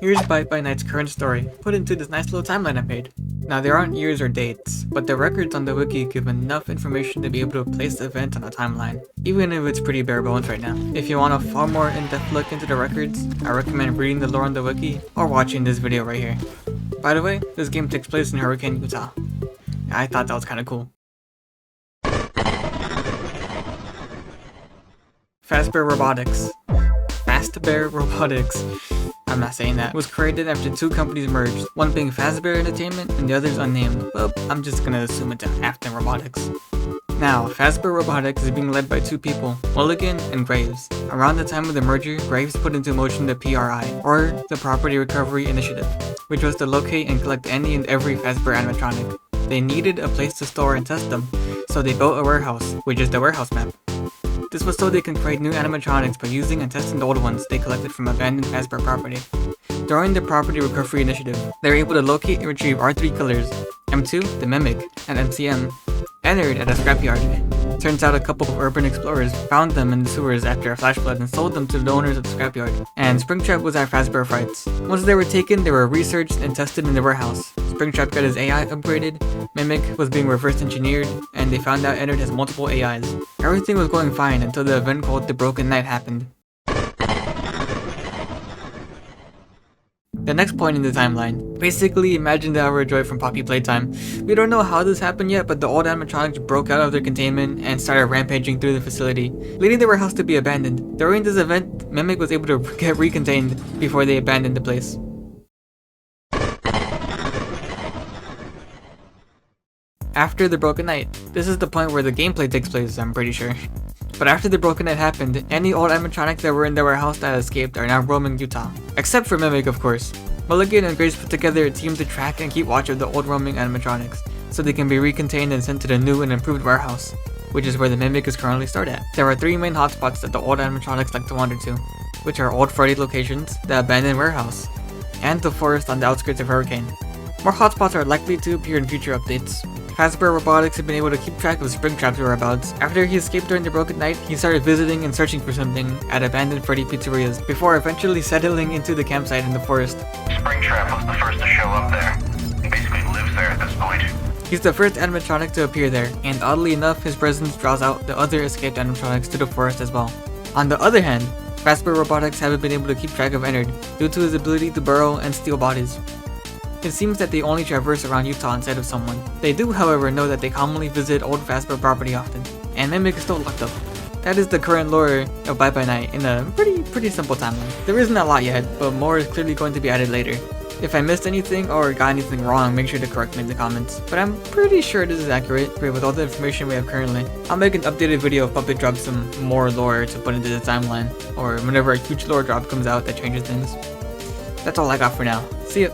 Here's Bite By Night's current story, put into this nice little timeline I made. Now there aren't years or dates, but the records on the wiki give enough information to be able to place the event on a timeline, even if it's pretty bare bones right now. If you want a far more in-depth look into the records, I recommend reading the lore on the wiki, or watching this video right here. By the way, this game takes place in Hurricane, Utah. I thought that was kinda cool. Fazbear Robotics. Fazbear Robotics. I'm not saying that. Was created after two companies merged, one being Fazbear Entertainment and the other's unnamed, but I'm just gonna assume it's Afton Robotics. Now, Fazbear Robotics is being led by two people, Mulligan and Graves. Around the time of the merger, Graves put into motion the PRI, or the Property Recovery Initiative, which was to locate and collect any and every Fazbear animatronic. They needed a place to store and test them, so they built a warehouse, which is the warehouse map. This was so they can create new animatronics by using and testing the old ones they collected from abandoned Fazbear property. During the Property Recovery Initiative, they were able to locate and retrieve R3 killers, M2, the Mimic, and MCM, entered at a scrapyard. Turns out a couple of urban explorers found them in the sewers after a flash flood and sold them to the owners of the scrapyard, and Springtrap was at Fazbear Frights. Once they were taken, they were researched and tested in the warehouse. Springtrap got his AI upgraded, Mimic was being reverse engineered, and they found out Ennard has multiple AIs. Everything was going fine until the event called the Broken Night happened. The next point in the timeline. Basically, imagine the Hour Joy from Poppy Playtime. We don't know how this happened yet, but the old animatronics broke out of their containment and started rampaging through the facility, leading the warehouse to be abandoned. During this event, Mimic was able to get recontained before they abandoned the place. After the Broken Night. This is the point where the gameplay takes place, I'm pretty sure. But after the Broken Night happened, any old animatronics that were in the warehouse that escaped are now roaming Utah. Except for Mimic, of course. Mulligan and Grace put together a team to track and keep watch of the old roaming animatronics, so they can be recontained and sent to the new and improved warehouse, which is where the Mimic is currently stored at. There are three main hotspots that the old animatronics like to wander to, which are Old Freddy locations, the abandoned warehouse, and the forest on the outskirts of Hurricane. More hotspots are likely to appear in future updates. Fazbear Robotics have been able to keep track of Springtrap's whereabouts. After he escaped during the Broken Night, he started visiting and searching for something at abandoned Freddy pizzerias, before eventually settling into the campsite in the forest. Springtrap was the first to show up there. He basically lives there at this point. He's the first animatronic to appear there, and oddly enough, his presence draws out the other escaped animatronics to the forest as well. On the other hand, Fazbear Robotics haven't been able to keep track of Ennard, due to his ability to burrow and steal bodies. It seems that they only traverse around Utah instead of someone. They do, however, know that they commonly visit old Fazbear property often, and Mimic is still locked up. That is the current lore of Bite By Night in a pretty simple timeline. There isn't a lot yet, but more is clearly going to be added later. If I missed anything or got anything wrong, make sure to correct me in the comments. But I'm pretty sure this is accurate with all the information we have currently. I'll make an updated video if Puppet drops some more lore to put into the timeline, or whenever a huge lore drop comes out that changes things. That's all I got for now. See ya!